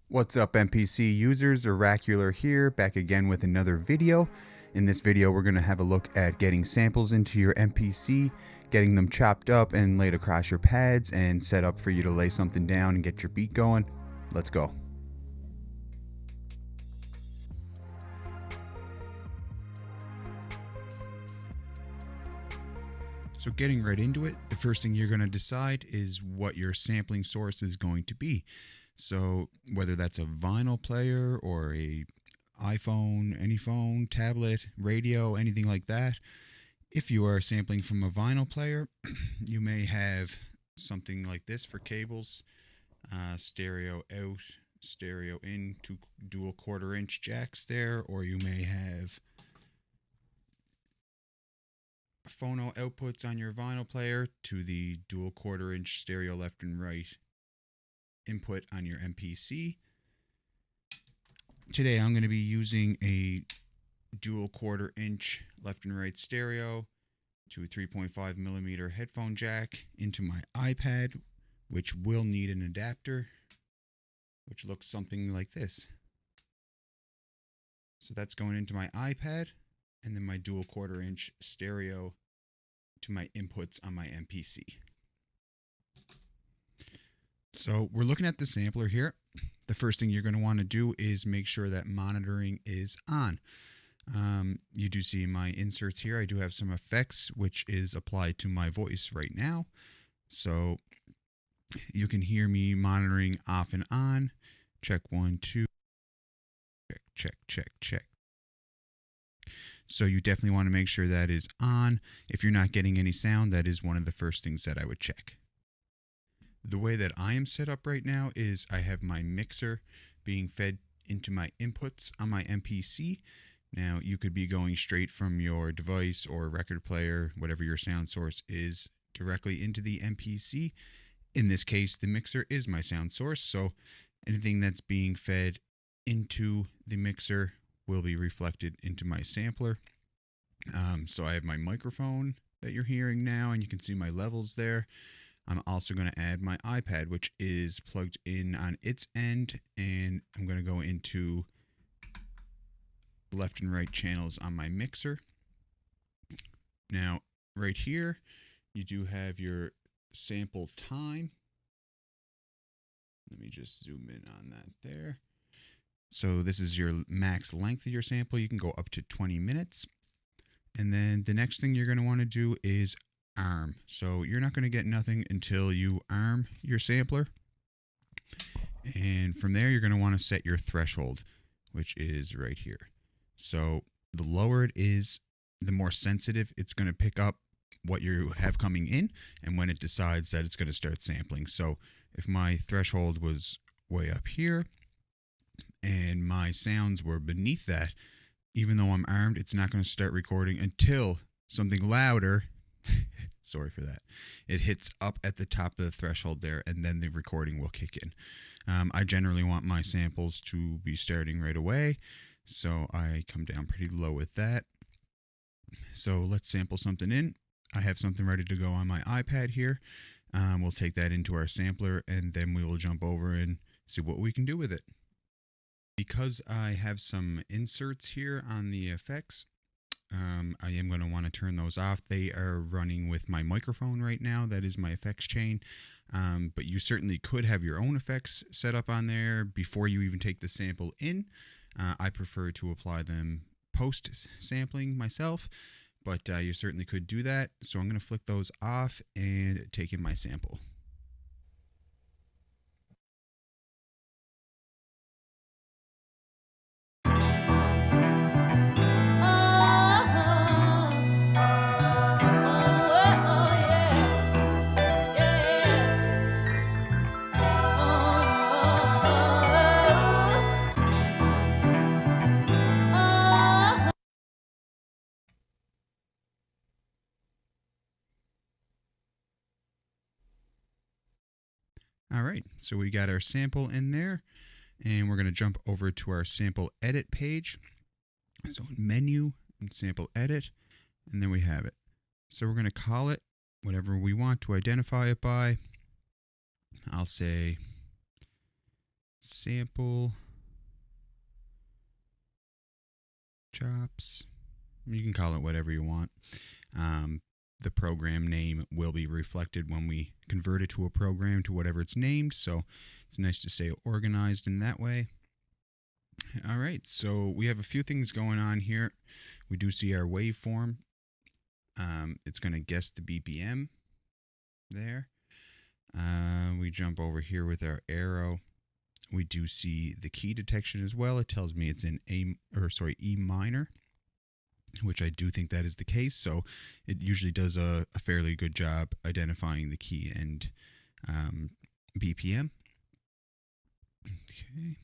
What's up, MPC users? Oracular here, back again with another video. In this video, we're going to have a look at getting samples into your MPC, getting them chopped up and laid across your pads, and set up for you to lay something down and get your beat going. Let's go. So getting right into it, the first thing you're going to decide is what your sampling source is going to be. So whether that's a vinyl player or a iPhone, any phone, tablet, radio, anything like that. If you are sampling from a vinyl player, you may have something like this for cables, stereo out, stereo in, two dual 1/4-inch jacks there, or you may have phono outputs on your vinyl player to the dual 1/4-inch stereo left and right input on your MPC. Today I'm going to be using a dual 1/4-inch left and right stereo to a 3.5 millimeter headphone jack into my iPad, which will need an adapter, which looks something like this. So that's going into my iPad, and then my dual 1/4-inch stereo to my inputs on my MPC. So we're looking at the sampler here. The first thing you're going to want to do is make sure that monitoring is on. You do see my inserts here. I do have some effects, which is applied to my voice right now. So you can hear me monitoring off and on. Check 1, 2. Check, check, check, check. So you definitely want to make sure that is on. If you're not getting any sound, that is one of the first things that I would check. The way that I am set up right now is I have my mixer being fed into my inputs on my MPC. Now, you could be going straight from your device or record player, whatever your sound source is, directly into the MPC. In this case, the mixer is my sound source, so anything that's being fed into the mixer will be reflected into my sampler. So I have my microphone that you're hearing now, and you can see my levels there. I'm also going to add my iPad, which is plugged in on its end, and I'm going to go into left and right channels on my mixer. Now, right here, you do have your sample time. Let me just zoom in on that there. So this is your max length of your sample. You can go up to 20 minutes. And then the next thing you're going to want to do is arm. So you're not going to get nothing until you arm your sampler. And from there, you're going to want to set your threshold, which is right here. So the lower it is, the more sensitive it's going to pick up what you have coming in and when it decides that it's going to start sampling. So if my threshold was way up here and my sounds were beneath that, even though I'm armed, it's not going to start recording until something louder, sorry for that, it hits up at the top of the threshold there, and then the recording will kick in. I generally want my samples to be starting right away, so I come down pretty low with that. So let's sample something in. I have something ready to go on my iPad here. We'll take that into our sampler, and then we will jump over and see what we can do with it. Because I have some inserts here on the effects, I am going to want to turn those off. They are running with my microphone right now. That is my effects chain. But you certainly could have your own effects set up on there before you even take the sample in. I prefer to apply them post-sampling myself, but you certainly could do that. So I'm going to flick those off and take in my sample. All right, so we got our sample in there, and we're going to jump over to our sample edit page. So menu and sample edit, and then we have it. So we're going to call it whatever we want to identify it by. I'll say sample chops. You can call it whatever you want. The program name will be reflected when we convert it to a program to whatever it's named. So it's nice to say organized in that way. All right, so we have a few things going on here. We do see our waveform. It's going to guess the BPM there. We jump over here with our arrow. We do see the key detection as well. It tells me it's in E minor, which I do think that is the case. So it usually does a fairly good job identifying the key and BPM. Okay.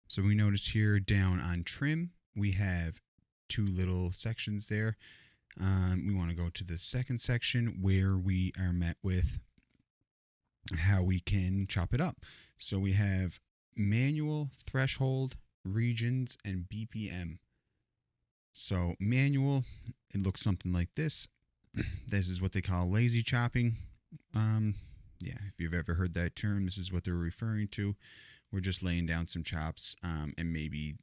So we notice here down on trim, we have two little sections there. We want to go to the second section where we are met with how we can chop it up. So we have manual, threshold, regions, and BPM. So manual, it looks something like this. This is what they call lazy chopping. Yeah, if you've ever heard that term, this is what they're referring to. We're just laying down some chops and maybe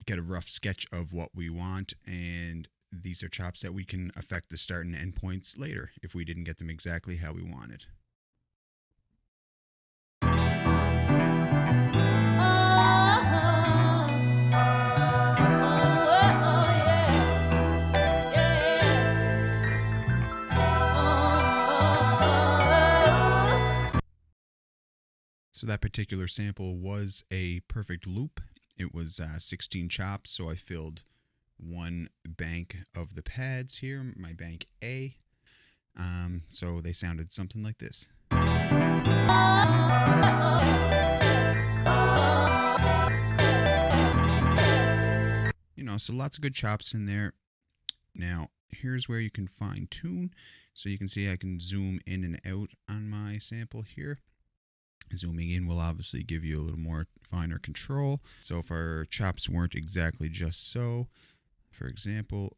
get a rough sketch of what we want. And these are chops that we can affect the start and end points later if we didn't get them exactly how we wanted. So that particular sample was a perfect loop. It was 16 chops, so I filled one bank of the pads here, my bank A. So they sounded something like this. You know, so lots of good chops in there. Now, here's where you can fine tune. So you can see I can zoom in and out on my sample here. Zooming in will obviously give you a little more finer control. So if our chops weren't exactly just so, for example,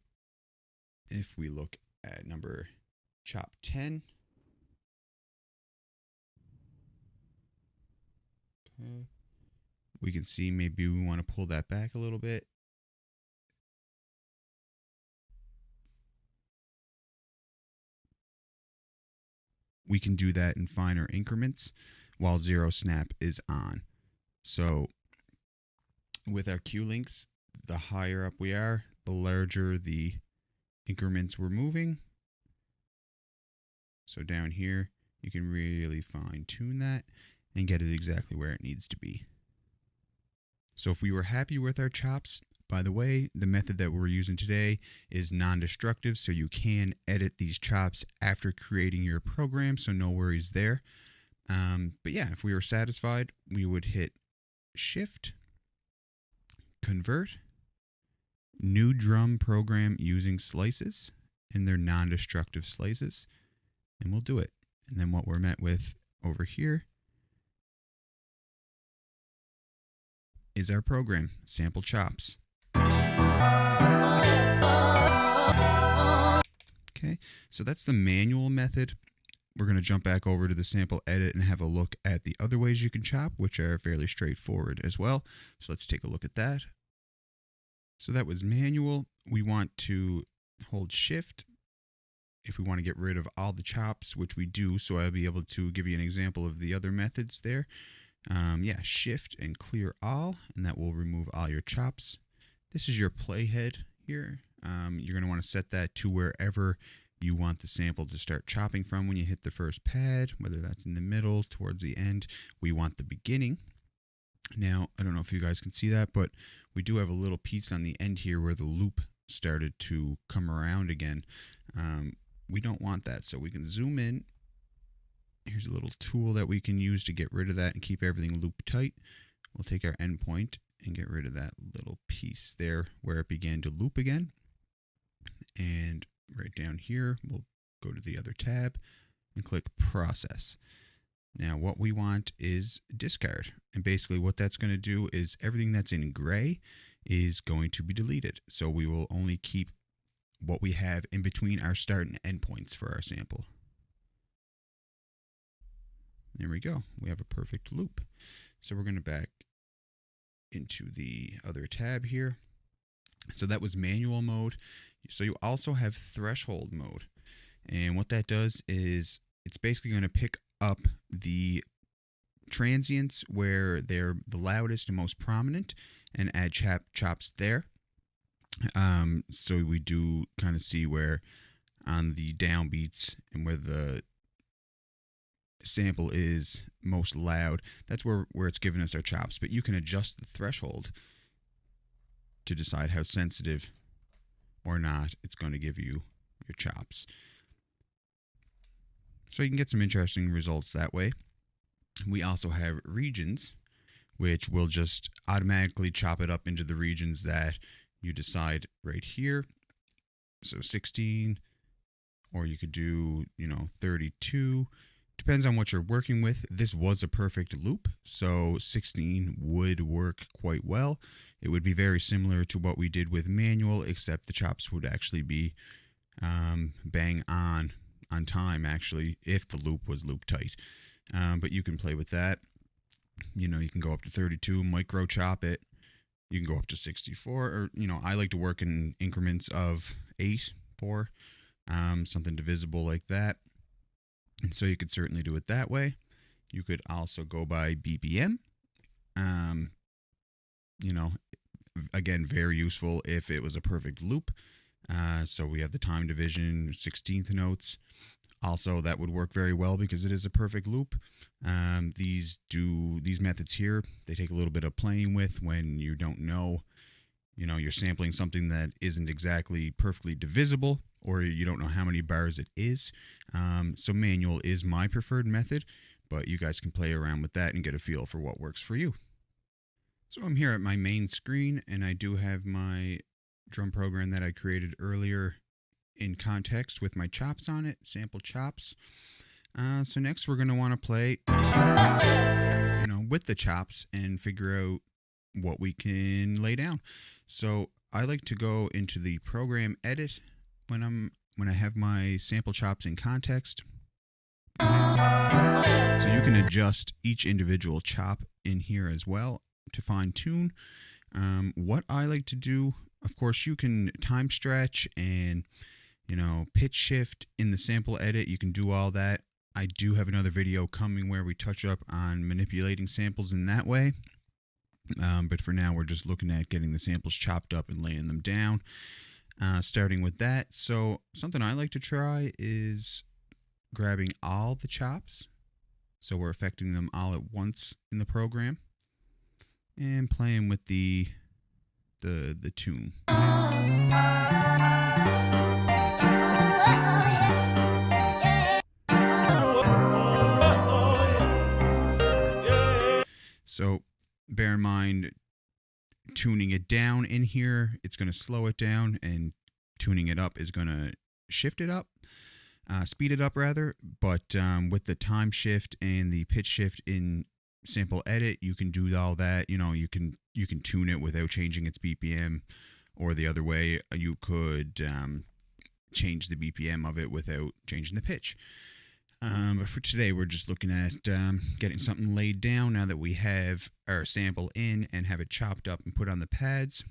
if we look at chop 10, okay, we can see maybe we want to pull that back a little bit. We can do that in finer increments while zero snap is on. So with our Q links, the higher up we are, the larger the increments we're moving. So down here, you can really fine tune that and get it exactly where it needs to be. So if we were happy with our chops, by the way, the method that we're using today is non-destructive, so you can edit these chops after creating your program, so no worries there. But yeah, if we were satisfied, we would hit Shift, Convert, New Drum Program using slices, and they're non-destructive slices, and we'll do it. And then what we're met with over here is our program, Sample Chops. Okay, so that's the manual method. We're going to jump back over to the sample edit and have a look at the other ways you can chop, which are fairly straightforward as well. So let's take a look at that. So that was manual. We want to hold Shift if we want to get rid of all the chops, which we do. So I'll be able to give you an example of the other methods there. Yeah, Shift and clear all, and that will remove all your chops. This is your playhead here. You're going to want to set that to wherever you want the sample to start chopping from when you hit the first pad, whether that's in the middle, towards the end. We want the beginning. Now, I don't know if you guys can see that, but we do have a little piece on the end here where the loop started to come around again. We don't want that, so we can zoom in. Here's a little tool that we can use to get rid of that and keep everything loop tight. We'll take our endpoint and get rid of that little piece there where it began to loop again. And right down here, we'll go to the other tab and click Process. Now what we want is discard. And basically what that's going to do is everything that's in gray is going to be deleted. So we will only keep what we have in between our start and end points for our sample. There we go. We have a perfect loop. So we're going to back into the other tab here. So that was manual mode. So you also have threshold mode. And what that does is it's basically going to pick up the transients where they're the loudest and most prominent and add chops there. So we do kind of see where on the downbeats and where the sample is most loud, that's where it's giving us our chops. But you can adjust the threshold to decide how sensitive or not it's going to give you your chops. So you can get some interesting results that way. We also have regions, which will just automatically chop it up into the regions that you decide right here. So 16, or you could do, 32. Depends on what you're working with. This was a perfect loop, so 16 would work quite well. It would be very similar to what we did with manual, except the chops would actually be bang on time, actually, if the loop was loop tight. But you can play with that. You can go up to 32, micro chop it. You can go up to 64, or, I like to work in increments of 8, 4, something divisible like that. And so you could certainly do it that way. You could also go by BPM. Again, very useful if it was a perfect loop. So we have the time division, 16th notes. Also, that would work very well because it is a perfect loop. These methods here, they take a little bit of playing with when you don't know, you're sampling something that isn't exactly perfectly divisible, or you don't know how many bars it is. So manual is my preferred method, but you guys can play around with that and get a feel for what works for you. So I'm here at my main screen, and I do have my drum program that I created earlier in context with my chops on it, sample chops. So next we're going to want to play, with the chops and figure out what we can lay down. So I like to go into the program edit when I have my sample chops in context. So you can adjust each individual chop in here as well to fine tune. What I like to do, of course, you can time stretch and pitch shift in the sample edit. You can do all that. I do have another video coming where we touch up on manipulating samples in that way. But for now, we're just looking at getting the samples chopped up and laying them down. Starting with that. So something I like to try is grabbing all the chops. So we're affecting them all at once in the program and playing with the tune. So bear in mind, tuning it down in here, it's going to slow it down, and tuning it up is going to shift it up, speed it up rather. But with the time shift and the pitch shift in sample edit, you can do all that. You can tune it without changing its BPM, or the other way, you could change the BPM of it without changing the pitch. But for today, we're just looking at getting something laid down now that we have our sample in and have it chopped up and put on the pads.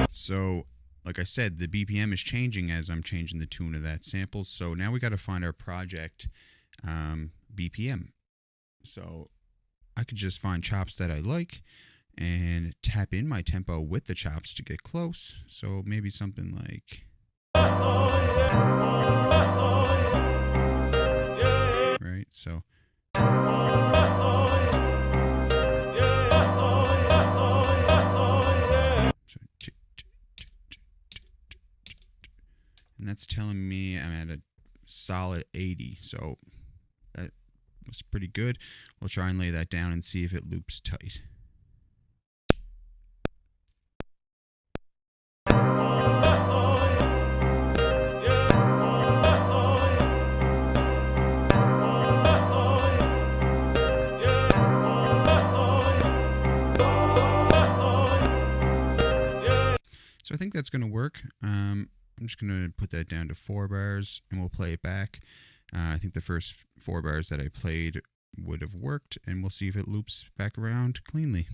So, like I said, the BPM is changing as I'm changing the tune of that sample. So now we got to find our project BPM. So I could just find chops that I like and tap in my tempo with the chops to get close. So maybe something like... Right, so and that's telling me I'm at a solid 80, so that was pretty good. We'll try and lay that down and see if it loops tight. So I think that's going to work. I'm just going to put that down to 4 bars and we'll play it back. I think the first 4 bars that I played would have worked, and we'll see if it loops back around cleanly.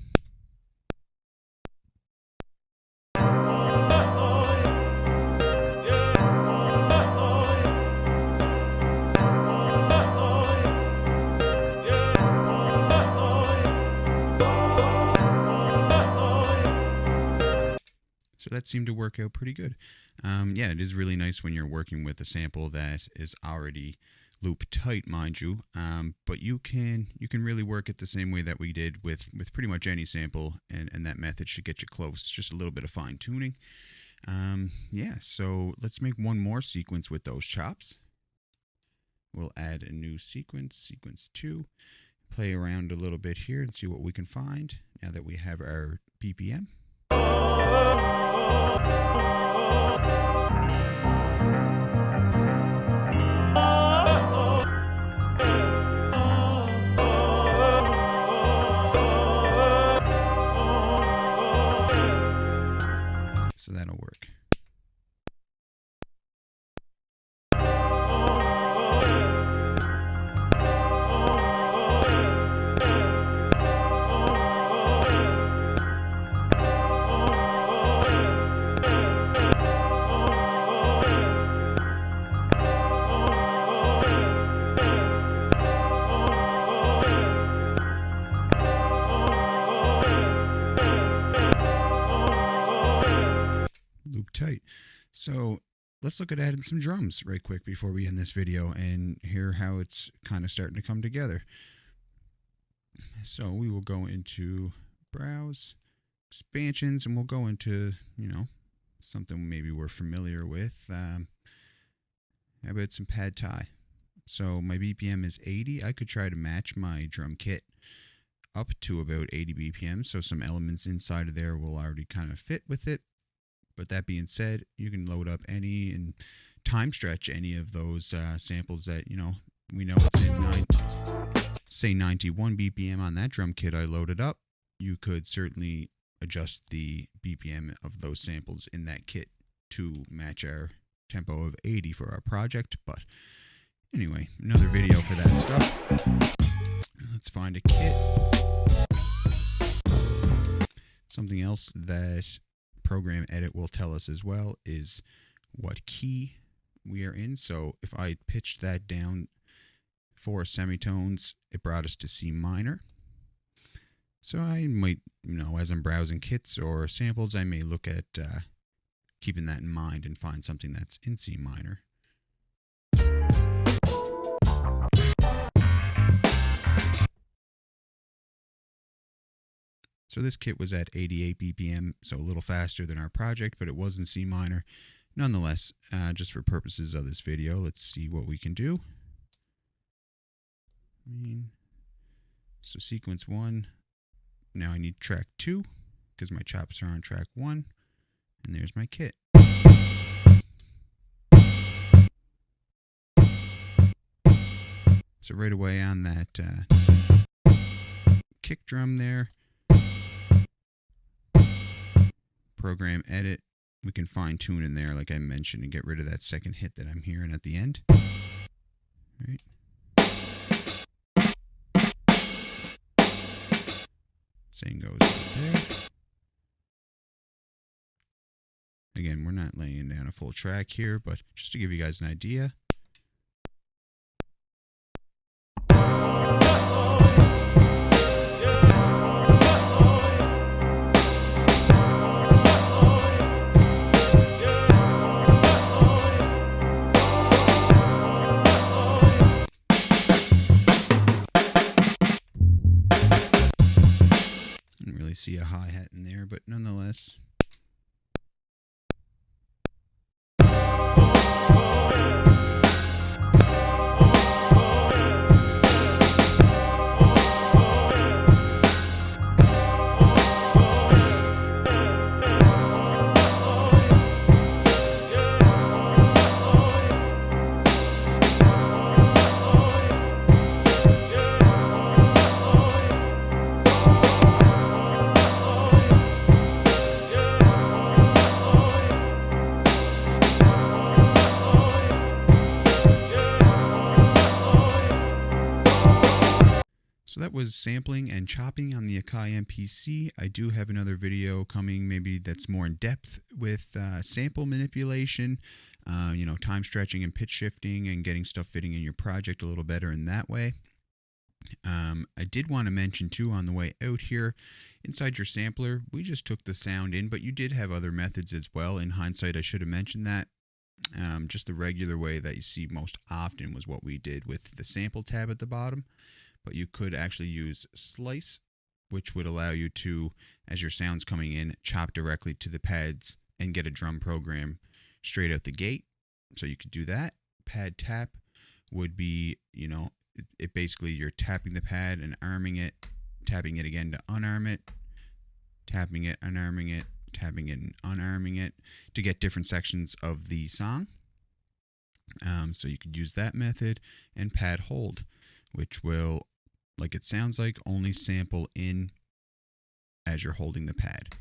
So that seemed to work out pretty good. Yeah, it is really nice when you're working with a sample that is already loop tight, mind you. But you can really work it the same way that we did with pretty much any sample, and that method should get you close. Just a little bit of fine tuning. Yeah, so let's make one more sequence with those chops. We'll add a new sequence, sequence 2. Play around a little bit here and see what we can find now that we have our BPM. So that'll work. Loop tight. So let's look at adding some drums right quick before we end this video and hear how it's kind of starting to come together. So we will go into Browse, Expansions, and we'll go into, something maybe we're familiar with. How about some pad Thai? So my BPM is 80. I could try to match my drum kit up to about 80 BPM. So some elements inside of there will already kind of fit with it. But that being said, you can load up any and time stretch any of those samples that, we know it's in say 91 BPM on that drum kit I loaded up. You could certainly adjust the BPM of those samples in that kit to match our tempo of 80 for our project. But anyway, another video for that stuff. Let's find a kit. Something else that Program Edit will tell us as well is what key we are in. So if I pitched that down 4 semitones, it brought us to C minor. So I might, as I'm browsing kits or samples, I may look at keeping that in mind and find something that's in C minor. So this kit was at 88 BPM, so a little faster than our project, but it was in C minor. Nonetheless, just for purposes of this video, let's see what we can do. So sequence 1. Now I need track 2 because my chops are on track 1, and there's my kit. So right away on that kick drum there, Program Edit, we can fine tune in there like I mentioned and get rid of that second hit that I'm hearing at the end. Right. Same goes there. Again, we're not laying down a full track here, but just to give you guys an idea. See a hi-hat in there, but nonetheless. So that was sampling and chopping on the AKAI MPC. I do have another video coming, maybe that's more in depth with sample manipulation, time stretching and pitch shifting and getting stuff fitting in your project a little better in that way. I did want to mention too on the way out here, inside your sampler, we just took the sound in, but you did have other methods as well. In hindsight, I should have mentioned that. Just the regular way that you see most often was what we did with the sample tab at the bottom. But you could actually use slice, which would allow you to, as your sound's coming in, chop directly to the pads and get a drum program straight out the gate. So you could do that. Pad tap would be, it basically you're tapping the pad and arming it, tapping it again to unarm it, tapping it, unarming it, tapping it and unarming it to get different sections of the song. So you could use that method. And pad hold, which will, like it sounds like, only sample in as you're holding the pad.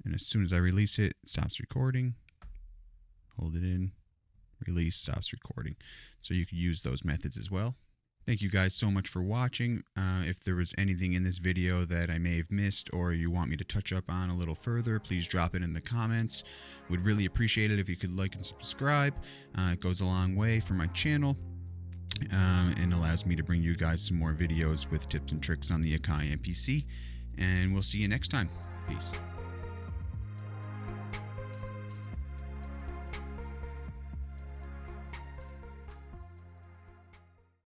And as soon as I release it, it stops recording. Hold it in, release, stops recording. So you could use those methods as well. Thank you guys so much for watching. If there was anything in this video that I may have missed or you want me to touch up on a little further, please drop it in the comments. Would really appreciate it if you could like and subscribe. It goes a long way for my channel. And allows me to bring you guys some more videos with tips and tricks on the AKAI MPC. And we'll see you next time. Peace.